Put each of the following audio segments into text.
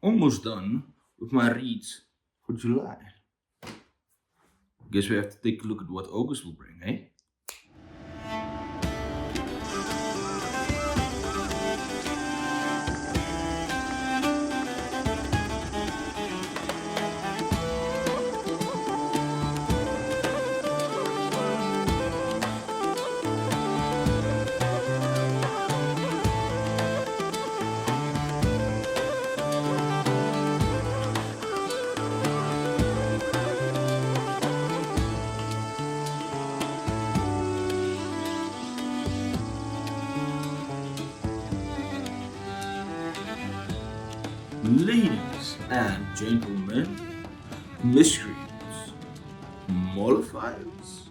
almost done with my reads for July. Guess we have to take a look at what August will bring, eh? Ladies and gentlemen, miscreants, mollifiers,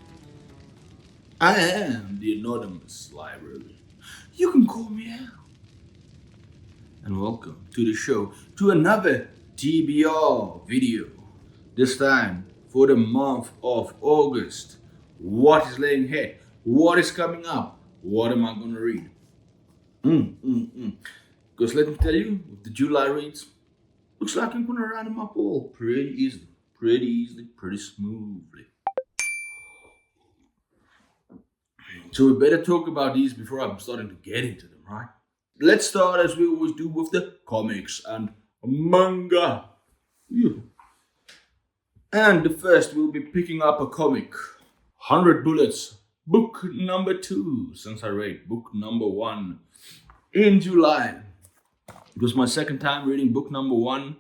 I am the Anonymous Library. You can call me Al. And welcome to the show, to another TBR video. This time for the month of August. What is laying ahead? What is coming up? What am I going to read? Because let me tell you, with the July reads, looks like I'm gonna round them up all pretty easily, pretty smoothly. So we better talk about these before I'm starting to get into them, right? Let's start as we always do with the comics and manga. And the first we'll be picking up a comic, 100 Bullets, book number 2, since I read book number 1 in July. It was my second time reading book number 1,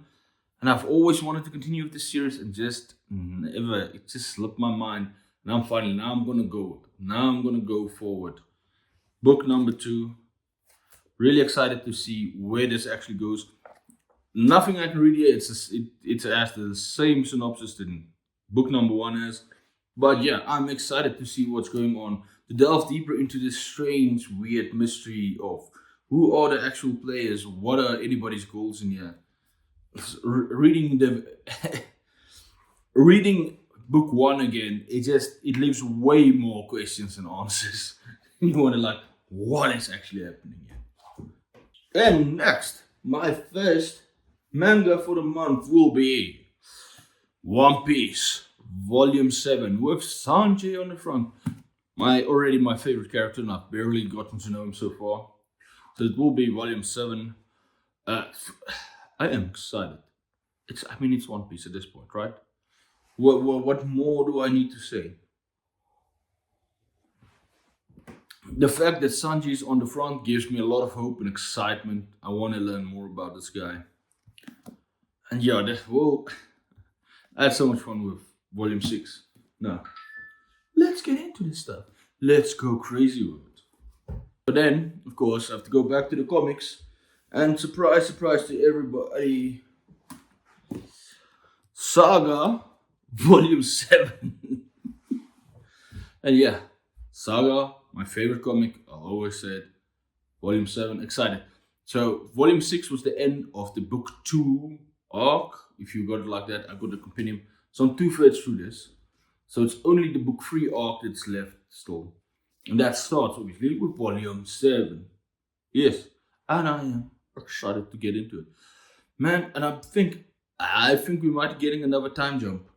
and I've always wanted to continue with this series and it just slipped my mind. And now I'm gonna go forward. Book number 2, really excited to see where this actually goes. Nothing I can read here, it has the same synopsis that book number 1 has. But yeah, I'm excited to see what's going on, to delve deeper into this strange, weird mystery of who are the actual players? What are anybody's goals in here? Reading book 1 again, it leaves way more questions than answers. You wonder what is actually happening here? And next, my first manga for the month will be One Piece, Volume 7, with Sanjay on the front. My favorite character, and I've barely gotten to know him so far. So it will be Volume 7. I am excited. It's One Piece at this point, right? What more do I need to say? The fact that Sanji is on the front gives me a lot of hope and excitement. I want to learn more about this guy. And yeah, I had so much fun with Volume 6. Now, let's get into this stuff. Let's go crazy with it. But then, of course, I have to go back to the comics, and surprise to everybody, Saga, Volume 7. And yeah, Saga, my favorite comic, I always said, Volume 7, excited. So, Volume 6 was the end of the Book 2 arc, if you got it like that. I got the compendium, so I'm 2/3 through this. So it's only the Book 3 arc that's left still. And that starts obviously with Volume 7. Yes, and I am excited to get into it. Man, and I think we might be getting another time jump.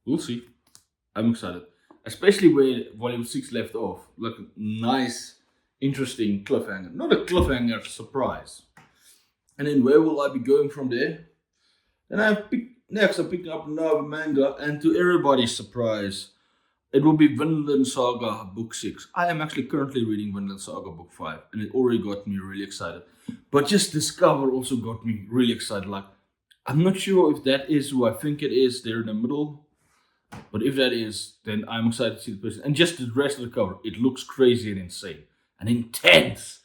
We'll see. I'm excited. Especially where Volume 6 left off. Like a nice, interesting cliffhanger. Not a cliffhanger, surprise. And then where will I be going from there? Then I'm picking up another manga, and to everybody's surprise, it will be Vinland Saga Book 6. I am actually currently reading Vinland Saga Book 5, and it already got me really excited. But just this cover also got me really excited. I'm not sure if that is who I think it is there in the middle. But if that is, then I'm excited to see the person. And just the rest of the cover, it looks crazy and insane. And intense.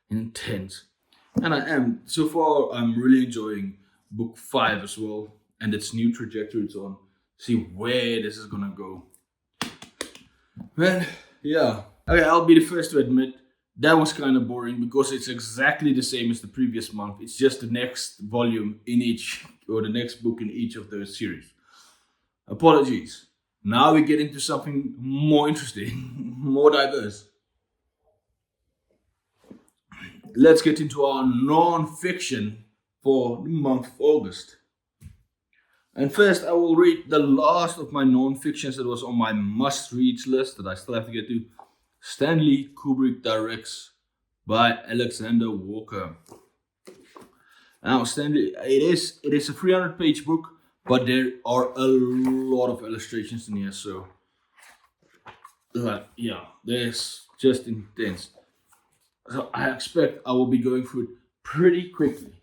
And so far, I'm really enjoying Book 5 as well. And its new trajectory it's on. See where this is gonna go. Man, yeah. Okay, I'll be the first to admit that was kind of boring because it's exactly the same as the previous month. It's just the next volume in each, or the next book in each of those series. Apologies. Now we get into something more interesting, more diverse. Let's get into our non-fiction for the month of August. And first, I will read the last of my non-fictions that was on my must-reads list that I still have to get to. Stanley Kubrick Directs by Alexander Walker. Now, Stanley, it is a 300-page book, but there are a lot of illustrations in here, so yeah, there's just intense. So I expect I will be going through it pretty quickly.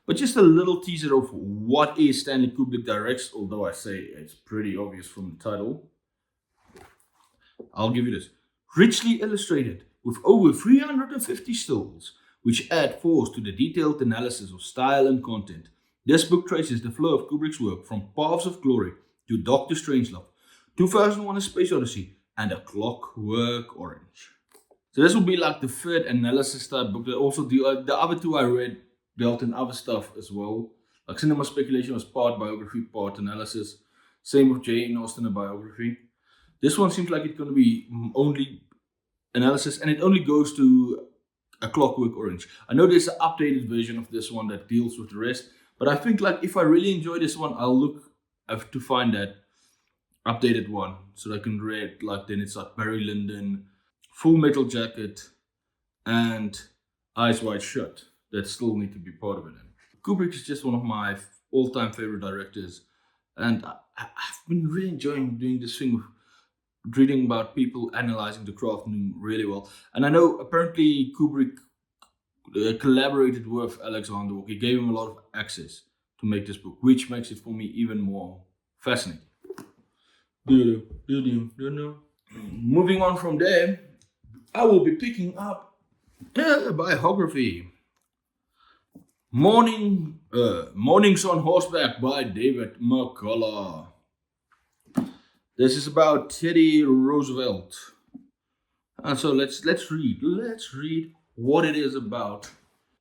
But just a little teaser of what is Stanley Kubrick Directs, although I say it's pretty obvious from the title. I'll give you this. Richly illustrated with over 350 stills, which add force to the detailed analysis of style and content. This book traces the flow of Kubrick's work from Paths of Glory to Doctor Strangelove, 2001: A Space Odyssey, and A Clockwork Orange. So this will be like the third analysis type book. Also, the other two I read dealt in other stuff as well. Like Cinema Speculation was part biography, part analysis. Same with Jane Austen, a biography. This one seems like it's going to be only analysis, and it only goes to A Clockwork Orange. I know there's an updated version of this one that deals with the rest, but I think like if I really enjoy this one, I'll look to find that updated one so that I can read. Like then it's like Barry Lyndon, Full Metal Jacket, and Eyes Wide Shut that still need to be part of it. Kubrick is just one of my all-time favorite directors, and I've been really enjoying doing this thing with reading about people analyzing the craft and doing really well. And I know apparently Kubrick collaborated with Alexander Walker. He gave him a lot of access to make this book, which makes it for me even more fascinating. Moving on from there, I will be picking up a biography. Mornings on Horseback by David McCullough. This is about Teddy Roosevelt. And so let's read what it is about.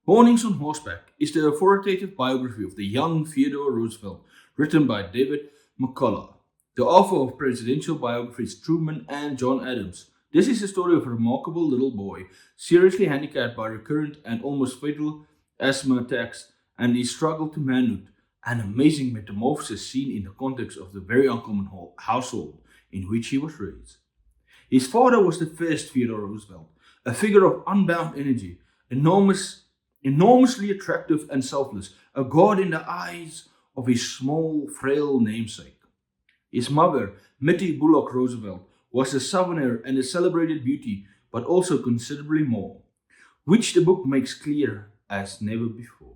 Mornings on Horseback is the authoritative biography of the young Theodore Roosevelt, written by David McCullough, the author of presidential biographies Truman and John Adams. This is the story of a remarkable little boy, seriously handicapped by recurrent and almost fatal asthma attacks, and his struggle to manhood, an amazing metamorphosis seen in the context of the very uncommon household in which he was raised. His father was the first Theodore Roosevelt, a figure of unbound energy, enormously attractive and selfless, a god in the eyes of his small, frail namesake. His mother, Mittie Bullock Roosevelt, was a southerner and a celebrated beauty, but also considerably more, which the book makes clear as never before.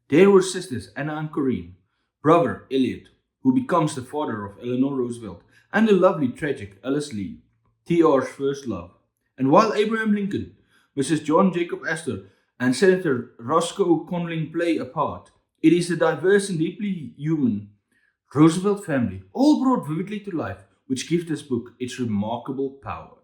There were sisters Anna and Corinne, brother Elliot, who becomes the father of Eleanor Roosevelt, and the lovely tragic Alice Lee, TR's first love. And while Abraham Lincoln, Mrs. John Jacob Astor, and Senator Roscoe Conkling play a part, it is the diverse and deeply human Roosevelt family, all brought vividly to life, which gives this book its remarkable power.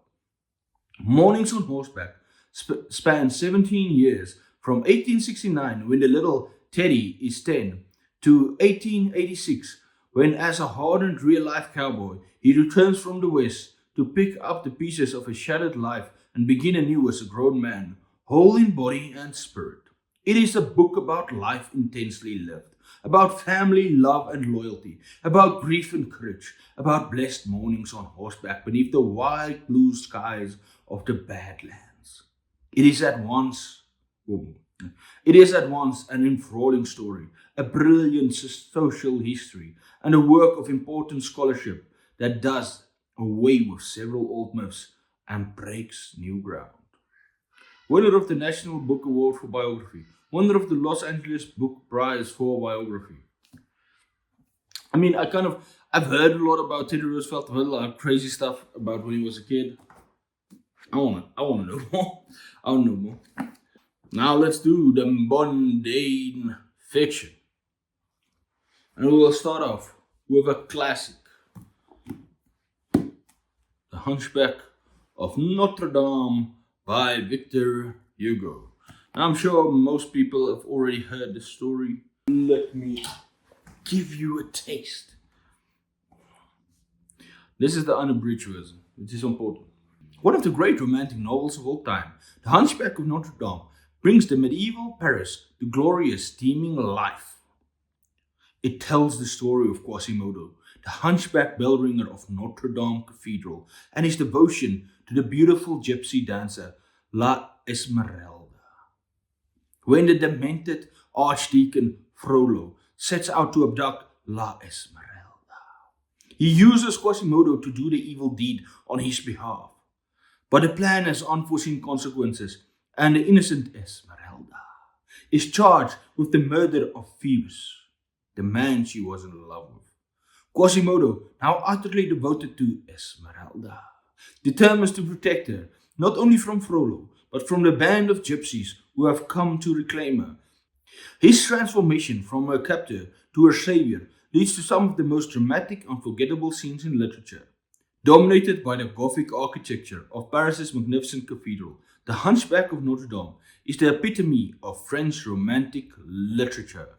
Mornings on Horseback span 17 years, from 1869, when the little Teddy is 10, to 1886, when as a hardened real-life cowboy, he returns from the West to pick up the pieces of his shattered life and begin anew as a grown man, whole in body and spirit. It is a book about life intensely lived, about family, love and loyalty, about grief and courage, about blessed mornings on horseback beneath the wide blue skies of the Badlands. It is at once an enthralling story, a brilliant social history, and a work of important scholarship that does away with several old myths and breaks new ground. Winner of the National Book Award for Biography, winner of the Los Angeles Book Prize for Biography. I mean, I've heard a lot about Teddy Roosevelt, I've heard a lot of crazy stuff about when he was a kid. I wanna know more. I wanna know more. Now let's do the mundane fiction. And we will start off with a classic. The Hunchback of Notre Dame by Victor Hugo. I'm sure most people have already heard the story. Let me give you a taste. This is the unabridged version, which is important. One of the great romantic novels of all time, The Hunchback of Notre Dame, brings the medieval Paris to glorious teeming life. It tells the story of Quasimodo, the hunchback bell ringer of Notre Dame Cathedral, and his devotion to the beautiful gypsy dancer La Esmeralda. When the demented Archdeacon Frollo sets out to abduct La Esmeralda, he uses Quasimodo to do the evil deed on his behalf. But the plan has unforeseen consequences, and the innocent Esmeralda is charged with the murder of Phoebus, the man she was in love with. Quasimodo, now utterly devoted to Esmeralda, determines to protect her, not only from Frollo, but from the band of gypsies who have come to reclaim her. His transformation from her captor to her savior leads to some of the most dramatic, unforgettable scenes in literature. Dominated by the Gothic architecture of Paris's magnificent cathedral, the Hunchback of Notre Dame is the epitome of French romantic literature.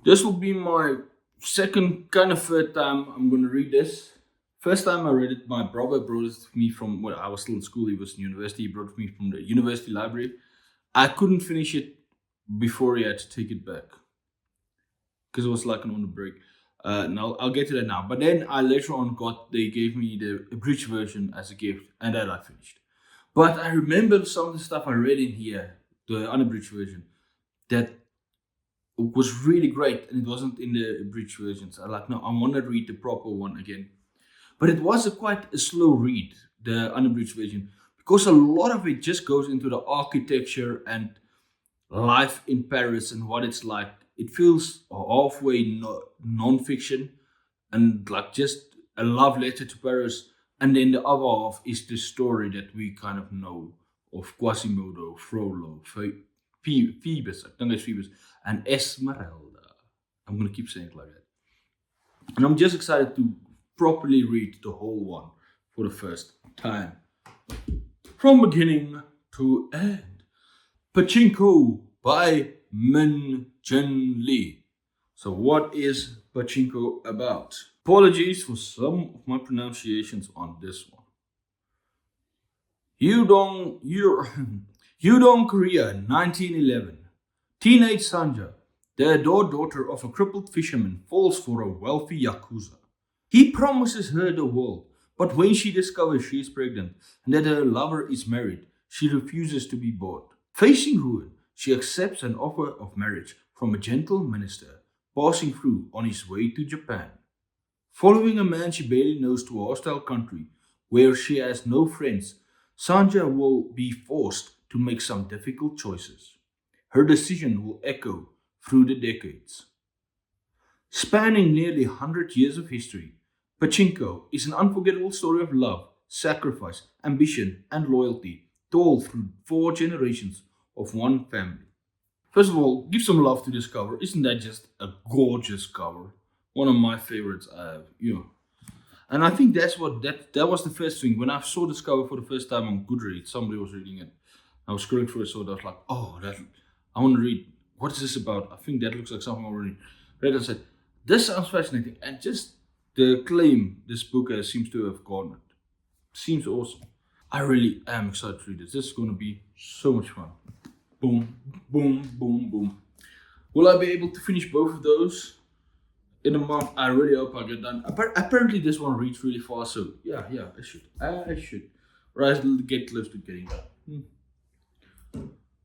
This will be my second, kind of third time I'm going to read this. First time I read it, my brother brought it to me from when I was still in school. He was in university. He brought it to me from the university library. I couldn't finish it before he had to take it back because it was like on the break. Now I'll get to that now. But then I later on they gave me the abridged version as a gift, and that I finished. But I remember some of the stuff I read in here, the unabridged version, that was really great, and it wasn't in the abridged versions. I want to read the proper one again. But it was quite a slow read, the unabridged version, because a lot of it just goes into the architecture and life in Paris and what it's like. It feels halfway non-fiction and like just a love letter to Paris. And then the other half is the story that we kind of know of Quasimodo, Frollo, Phoebus, I think it's Phoebus, and Esmeralda. I'm going to keep saying it like that. And I'm just excited to properly read the whole one for the first time. From beginning to end. Pachinko by Min Jen Lee. So what is Pachinko about? Apologies for some of my pronunciations on this one. Yudong, Korea, 1911. Teenage Sanja, the adored daughter of a crippled fisherman, falls for a wealthy yakuza. He promises her the world, but when she discovers she is pregnant and that her lover is married, she refuses to be bought. Facing ruin, she accepts an offer of marriage from a gentle minister passing through on his way to Japan. Following a man she barely knows to a hostile country where she has no friends, Sanja will be forced to make some difficult choices. Her decision will echo through the decades. Spanning nearly 100 years of history, Pachinko is an unforgettable story of love, sacrifice, ambition, and loyalty, told through 4 generations of one family. First of all, give some love to this cover. Isn't that just a gorgeous cover? One of my favorites I have, And I think that was the first thing. When I saw this cover for the first time on Goodreads, somebody was reading it. I was scrolling through it, so I was like, I want to read. What is this about? I think that looks like something I already read. And said, this sounds fascinating. And just the claim this book seems to have garnered seems awesome. I really am excited to read this. This is going to be so much fun. Boom, boom, boom, boom. Will I be able to finish both of those in a month? I really hope I get done. Apparently this one reads really fast, so yeah, I should. Or I'll get close to getting done.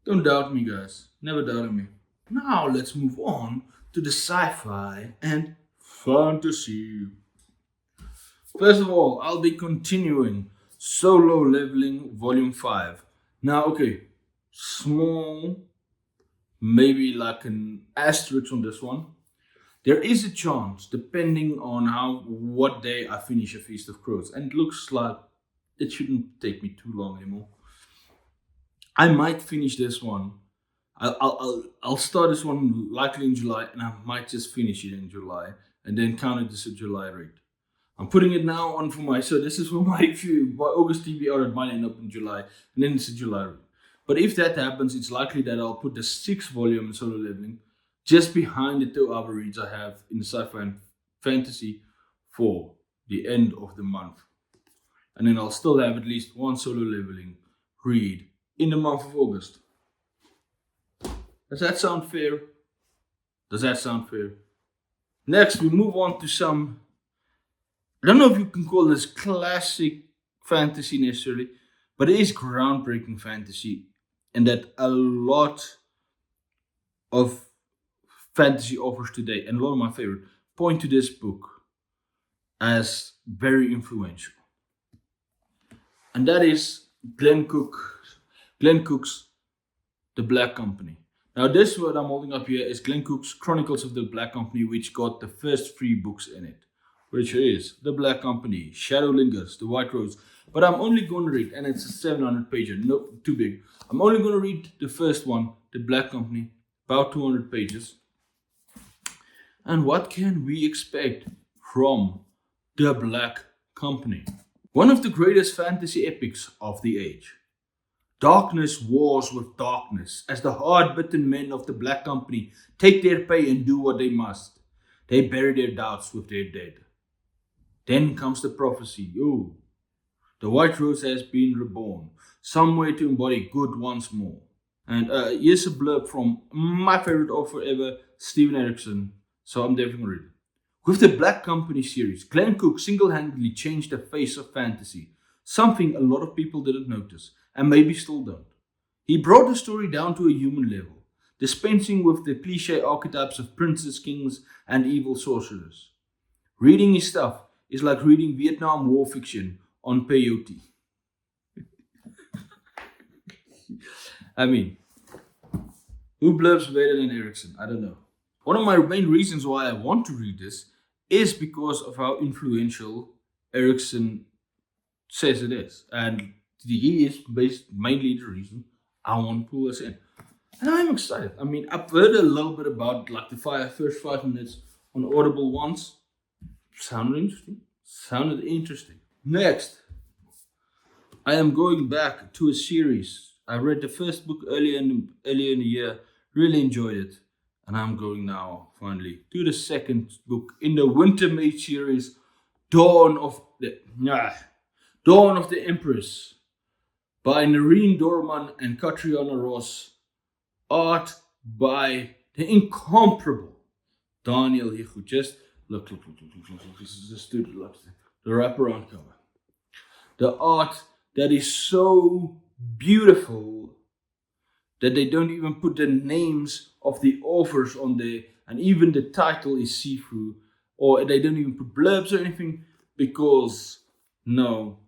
Don't doubt me, guys. Never doubted me. Now let's move on to the sci-fi and fantasy. First of all, I'll be continuing Solo Leveling Volume 5. Now, okay, small, maybe like an asterisk on this one. There is a chance, depending on what day I finish A Feast of Crows, and it looks like it shouldn't take me too long anymore. I might finish this one. I'll start this one likely in July, and I might just finish it in July, and then count it as a July read. I'm putting it now on so this is for my August TBR. It might end up in July, and then it's a July read. But if that happens, it's likely that I'll put the 6th volume in Solo Leveling just behind the 2 other reads I have in the Sci-Fi Fantasy for the end of the month. And then I'll still have at least 1 Solo Leveling read in the month of August. Does that sound fair? Does that sound fair? Next, we move on to some, I don't know if you can call this classic fantasy necessarily, but it is groundbreaking fantasy, and that a lot of fantasy offers today, and a lot of my favorite, point to this book as very influential. And that is Glenn Cook's The Black Company. Now, this what I'm holding up here is Glenn Cook's Chronicles of the Black Company, which got the first 3 books in it, which is The Black Company, Shadow Lingers, The White Rose. But I'm only going to read, and it's a 700 pager, no, too big. I'm only going to read the first one, The Black Company, about 200 pages. And what can we expect from The Black Company? One of the greatest fantasy epics of the age. Darkness wars with darkness as the hard-bitten men of the Black Company take their pay and do what they must. They bury their doubts with their dead. Then comes the prophecy. Oh, the White Rose has been reborn, somewhere to embody good once more. And here's a blurb from my favorite author ever, Steven Erikson. So I'm definitely going to read it. With the Black Company series, Glenn Cook single-handedly changed the face of fantasy, something a lot of people didn't notice, and maybe still don't. He brought the story down to a human level, dispensing with the cliché archetypes of princes, kings, and evil sorcerers. Reading his stuff is like reading Vietnam War fiction on peyote. I mean, who blurbs better than Erikson? I don't know. One of my main reasons why I want to read this is because of how influential Erikson says it is. And he is mainly the reason I want to pull this in. And I'm excited. I mean, I've heard a little bit about like the first 5 minutes on Audible once. Sounded interesting. Next, I am going back to a series. I read the first book earlier in the year, really enjoyed it. And I'm going now, finally, to the second book in the Winter Mage series, Dawn of the Empress, by Noreen Dorman and Catriona Ross, art by the incomparable Daniel Hichu. Just look, this is the student loves the wraparound cover. The art that is so beautiful that they don't even put the names of the authors on there, and even the title is see-through, or they don't even put blurbs or anything, because no,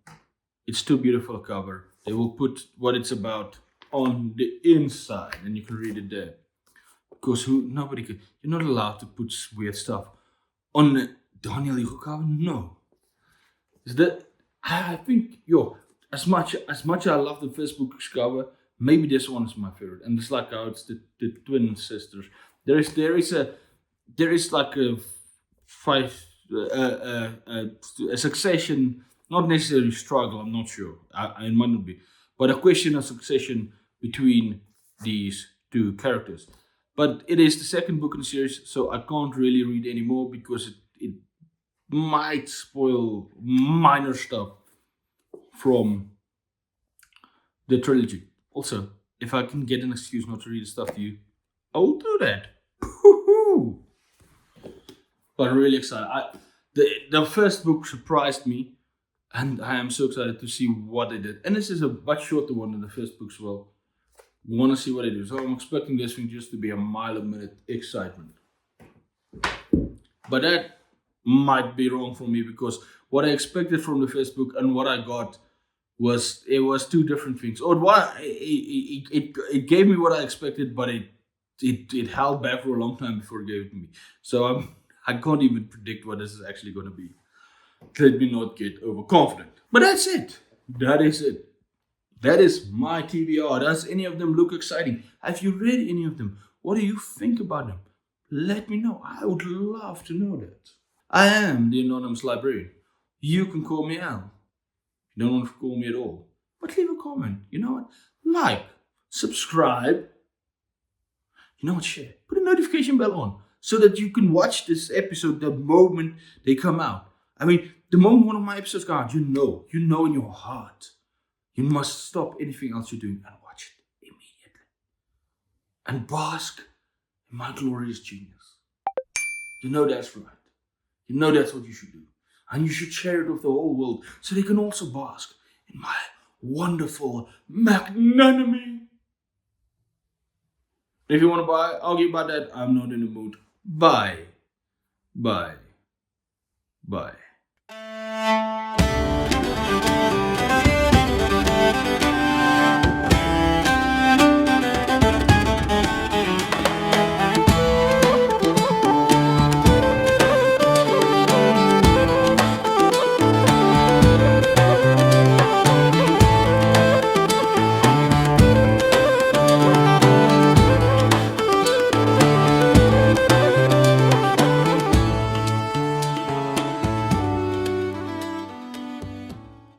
it's too beautiful a cover. They will put what it's about on the inside, and you can read it there. Because you're not allowed to put weird stuff on the Daniel Hichu cover. No, is that I think as much I love the first book's cover, maybe this one is my favorite, and it's like how it's the twin sisters. There is like a succession, not necessarily struggle. I'm not sure. It might not be, but a question of succession between these 2 characters. But it is the second book in the series, so I can't really read anymore because it might spoil minor stuff from the trilogy. Also, if I can get an excuse not to read the stuff to you, I'll do that. Woo-hoo! But I'm really excited. The first book surprised me, and I am so excited to see what they did. And this is a much shorter one than the first book as well. We want to see what they do. So I'm expecting this thing just to be a mile a minute excitement. But that might be wrong for me, because what I expected from the first book and what I got was 2 different things. Or it gave me what I expected, but it held back for a long time before it gave it to me. So I can't even predict what this is actually going to be. Let me not get overconfident. But that's it. That is it. That is my TBR. Does any of them look exciting? Have you read any of them? What do you think about them? Let me know. I would love to know that. I am the Anonymous Librarian. You can call me Al. If you don't want to call me at all, but leave a comment. You know what? Like, subscribe. You know what? Share. Put a notification bell on so that you can watch this episode the moment they come out. I mean, the moment one of my episodes come out, you know in your heart. You must stop anything else you're doing and watch it immediately. and bask in my glorious genius. You know that's right. You know that's what you should do. And you should share it with the whole world so they can also bask in my wonderful magnanimity. If you want to argue about that, I'm not in the mood. Bye. Bye. Bye.